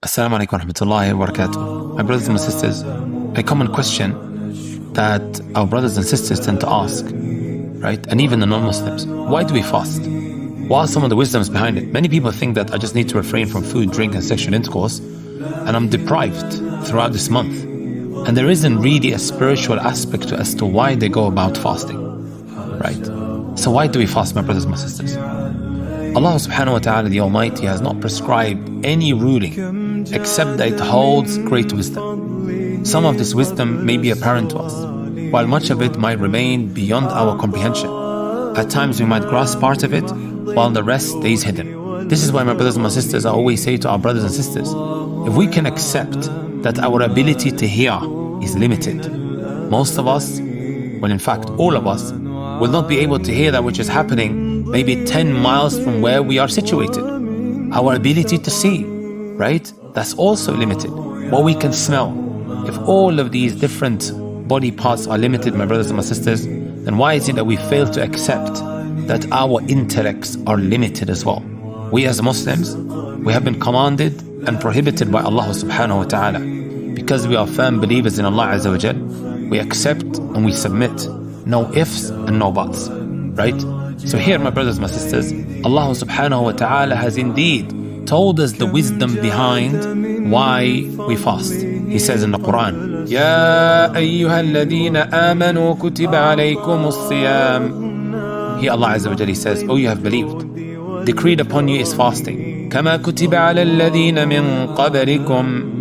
Assalamu alaikum wa rahmatullahi wa barakatuh. My brothers and my sisters, a common question that our brothers and sisters tend to ask, right? And even the non-Muslims, why do we fast? What are some of the wisdoms behind it? Many people think that I just need to refrain from food, drink and sexual intercourse and I'm deprived throughout this month. And there isn't really a spiritual aspect as to why they go about fasting, right? So why do we fast, my brothers and my sisters? Allah subhanahu wa ta'ala, the Almighty, has not prescribed any ruling except that it holds great wisdom. Some of this wisdom may be apparent to us, while much of it might remain beyond our comprehension. At times we might grasp part of it, while the rest stays hidden. This is why, my brothers and my sisters, I always say to our brothers and sisters, if we can accept that our ability to hear is limited, most of us, well in fact all of us, will not be able to hear that which is happening maybe 10 miles from where we are situated. Our ability to see, right? That's also limited. What we can smell. If all of these different body parts are limited, my brothers and my sisters, then why is it that we fail to accept that our intellects are limited as well? We as Muslims, we have been commanded and prohibited by Allah subhanahu wa ta'ala. Because we are firm believers in Allah Azza wa Jal, we accept and we submit. No ifs and no buts, right? So here, my brothers and my sisters, Allah subhanahu wa ta'ala has indeed told us the wisdom behind why we fast. He says in the Quran, Ya ayyuha alladhina amanu kutiba alaykumus siyam. Here Allah Azza wa Jalla says, oh, you have believed, decreed upon you is fasting. Kama kutiba ala alladhina min qablikum.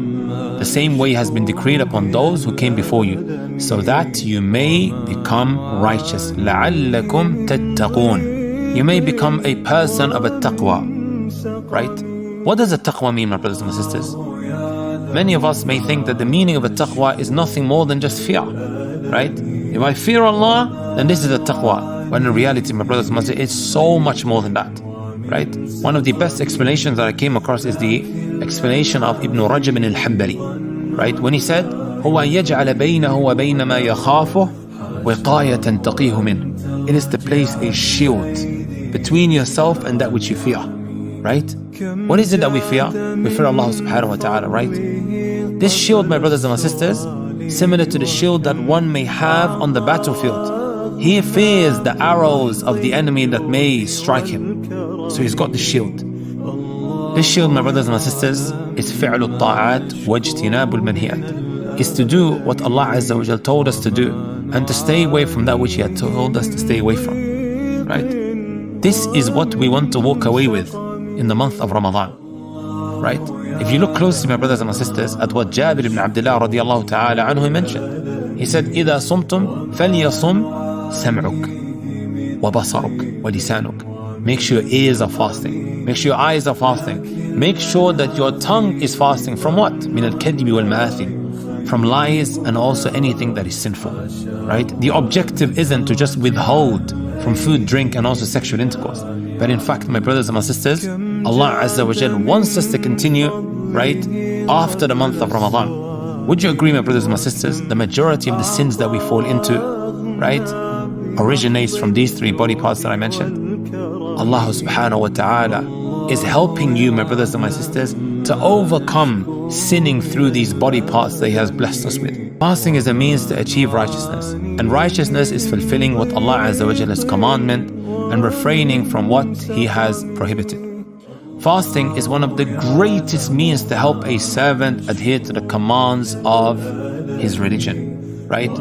The same way has been decreed upon those who came before you, so that you may become righteous. لَعَلَّكُمْ تَتَّقُونَ. You may become a person of a taqwa, right? What does a taqwa mean, my brothers and my sisters? Many of us may think that the meaning of a taqwa is nothing more than just fear, right? If I fear Allah, then this is a taqwa. When in reality, my brothers and my sisters, it's so much more than that, right? One of the best explanations that I came across is the explanation of Ibn Rajab al-Hanbali, right? When he said, هو يجعل بينه وبين ما يخافه وقاية تقيه منه. It is to place a shield between yourself and that which you fear, right? What is it that we fear? We fear Allah subhanahu wa ta'ala, right? This shield, my brothers and my sisters, similar to the shield that one may have on the battlefield. He fears the arrows of the enemy that may strike him. So he's got the shield. This shield, my brothers and my sisters, is فعل الطاعات واجتناب المنهيات. Is to do what Allah Azza wa Jal told us to do and to stay away from that which He had told us to stay away from. Right? This is what we want to walk away with in the month of Ramadan. Right? If you look closely, my brothers and my sisters, at what Jabir ibn Abdullah radiallahu ta'ala anhu mentioned. He said, إِذَا صُمْتُمْ فَلْيَصُمْ سَمْعُكْ وَبَصَرُكْ وَلِسَانُكْ. Make sure your ears are fasting. Make sure your eyes are fasting. Make sure that your tongue is fasting from what? مِنَ الْكَذِبِ وَالْمَآثِمِ. From lies and also anything that is sinful. Right? The objective isn't to just withhold from food, drink and also sexual intercourse. But in fact, my brothers and my sisters, Allah Azza wa Jal wants us to continue, right, after the month of Ramadan. Would you agree, my brothers and my sisters, the majority of the sins that we fall into, right, originates from these three body parts that I mentioned? Allah subhanahu wa ta'ala is helping you, my brothers and my sisters, to overcome sinning through these body parts that He has blessed us with. Fasting is a means to achieve righteousness, and righteousness is fulfilling what Allah Azza wa Jalla's commandment and refraining from what He has prohibited. Fasting is one of the greatest means to help a servant adhere to the commands of his religion, right?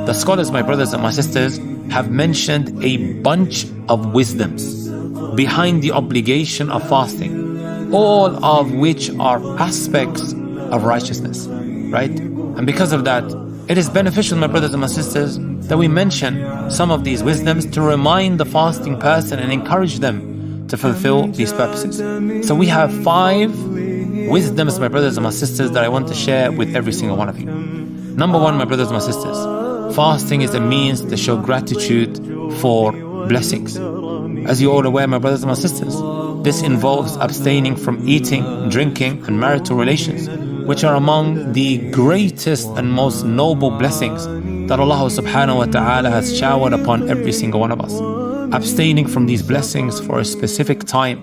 The scholars, my brothers and my sisters, have mentioned a bunch of wisdoms behind the obligation of fasting, all of which are aspects of righteousness, right? And because of that, it is beneficial, my brothers and my sisters, that we mention some of these wisdoms to remind the fasting person and encourage them to fulfill these purposes. So we have 5 wisdoms, my brothers and my sisters, that I want to share with every single one of you. Number 1, my brothers and my sisters, fasting is a means to show gratitude for blessings. As you're all aware, my brothers and my sisters, this involves abstaining from eating, drinking and marital relations, which are among the greatest and most noble blessings that Allah subhanahu wa ta'ala has showered upon every single one of us. Abstaining from these blessings for a specific time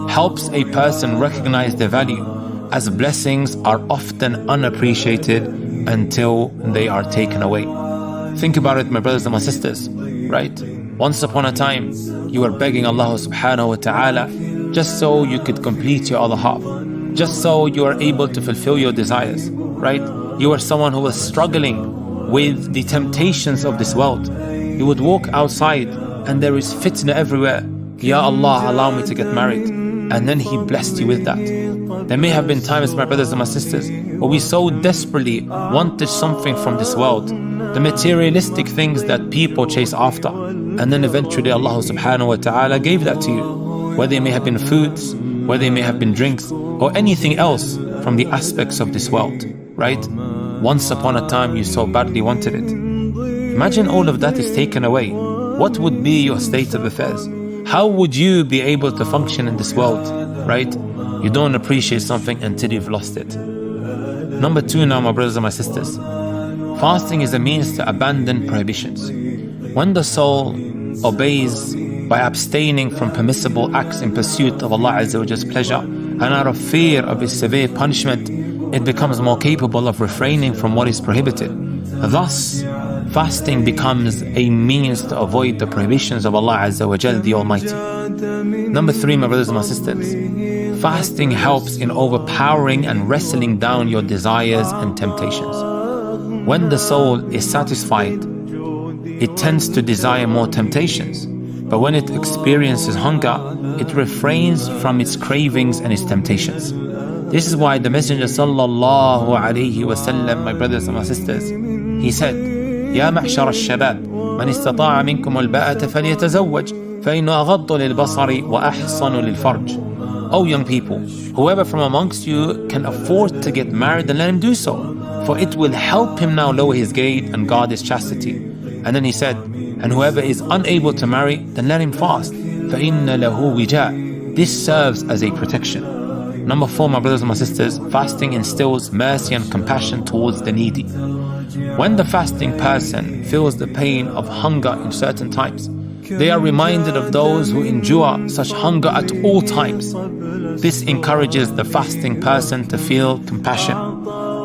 helps a person recognize their value as blessings are often unappreciated until they are taken away. Think about it, my brothers and my sisters, right? Once upon a time, you were begging Allah subhanahu wa ta'ala just so you could complete your other half, just so you are able to fulfill your desires, right? You were someone who was struggling with the temptations of this world. You would walk outside and there is fitna everywhere. Ya Allah, allow me to get married. And then He blessed you with that. There may have been times, my brothers and my sisters, where we so desperately wanted something from this world, the materialistic things that people chase after, and then eventually Allah subhanahu wa ta'ala gave that to you. Whether it may have been foods, whether it may have been drinks, or anything else from the aspects of this world, right? Once upon a time you so badly wanted it. Imagine all of that is taken away. What would be your state of affairs? How would you be able to function in this world, right? You don't appreciate something until you've lost it. Number 2 now, my brothers and my sisters. Fasting is a means to abandon prohibitions. When the soul obeys by abstaining from permissible acts in pursuit of Allah Azza wa Jalla's pleasure and out of fear of His severe punishment, it becomes more capable of refraining from what is prohibited. Thus, fasting becomes a means to avoid the prohibitions of Allah Azza wa Jalla, the Almighty. Number 3, my brothers and my sisters. Fasting helps in overpowering and wrestling down your desires and temptations. When the soul is satisfied, it tends to desire more temptations. But when it experiences hunger, it refrains from its cravings and its temptations. This is why the Messenger sallallahu alayhi wasallam, my brothers and my sisters, he said, يا معشر الشباب من استطاع منكم الباءة فليتزوج فإنه أغض للبصر وأحصن للفرج. O young people, whoever from amongst you can afford to get married, then let him do so, for it will help him now lower his gait and guard his chastity. And then he said, and whoever is unable to marry, then let him fast. فَإِنَّ لَهُ وِجَاء. This serves as a protection. Number 4, my brothers and my sisters, fasting instills mercy and compassion towards the needy. When the fasting person feels the pain of hunger in certain times, they are reminded of those who endure such hunger at all times. This encourages the fasting person to feel compassion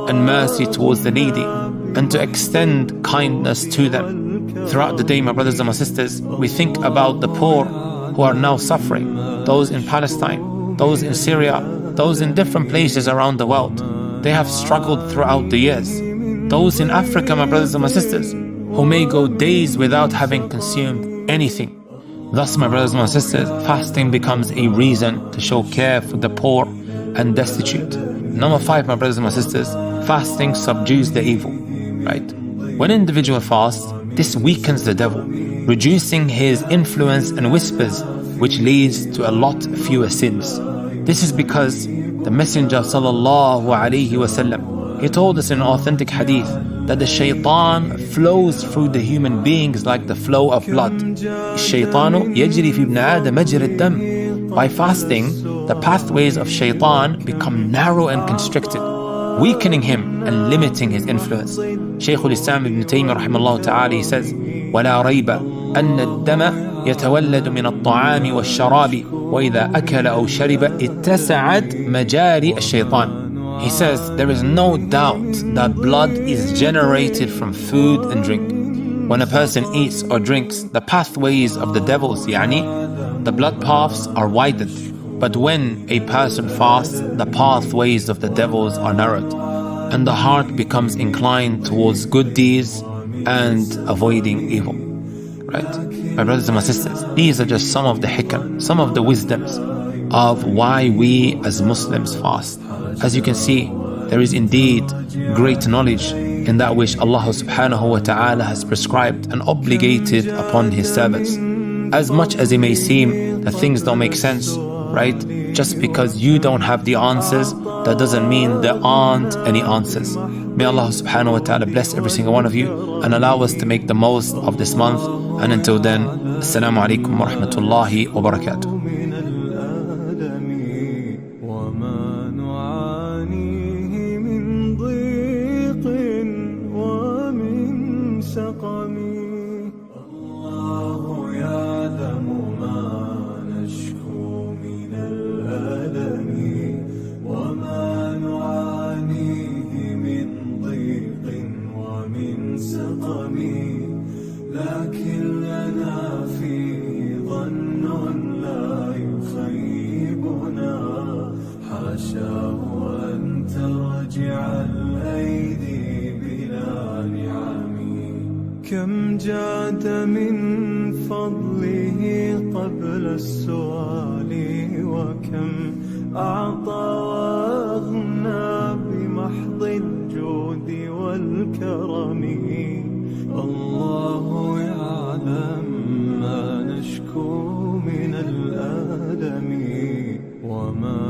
and mercy towards the needy and to extend kindness to them. Throughout the day, my brothers and my sisters, we think about the poor who are now suffering, those in Palestine, those in Syria, those in different places around the world. They have struggled throughout the years. Those in Africa, my brothers and my sisters, who may go days without having consumed anything. Thus, my brothers and my sisters, fasting becomes a reason to show care for the poor and destitute. Number 5, my brothers and my sisters, fasting subdues the evil, right? When an individual fasts, this weakens the devil, reducing his influence and whispers, which leads to a lot fewer sins. This is because the Messenger sallallahu alaihi wasallam, he told us in an authentic hadith that the shaitan flows through the human beings like the flow of blood. الشيطان يجري في ابن آدم مجرى الدم. By fasting, the pathways of shaitan become narrow and constricted, weakening him and limiting his influence. Shaykh al-Islam Ibn Taymiyyah rahimahullah ta'ala, he says, وَلَا رَيْبَ أَنَّ الدَّمَ يَتَوَلَّدُ مِنَ الطَّعَامِ وَالشَّرَابِ وَإِذَا أَكَلَ أَوْ شَرِبَ اتَّسَعَتْ مَجَارِ الشَّيْطَانِ. He says, there is no doubt that blood is generated from food and drink. When a person eats or drinks, the pathways of the devils, the blood paths are widened. But when a person fasts, the pathways of the devils are narrowed, and the heart becomes inclined towards good deeds and avoiding evil. Right? My brothers and my sisters, these are just some of the hikam, some of the wisdoms of why we as Muslims fast. As you can see, there is indeed great knowledge in that which Allah subhanahu wa ta'ala has prescribed and obligated upon His servants. As much as it may seem that things don't make sense, right? Just because you don't have the answers, that doesn't mean there aren't any answers. May Allah subhanahu wa ta'ala bless every single one of you and allow us to make the most of this month. And until then, Assalamu alaikum wa rahmatullahi wa barakatuh. الله يعلم ما نشكو من الألم وما راجع الأيدي بلا نعم. كم جاد من فضله قبل السؤال، وكم أعطى وأغنى بمحض الجود والكرم. الله يعلم ما نشكو من الألم، وما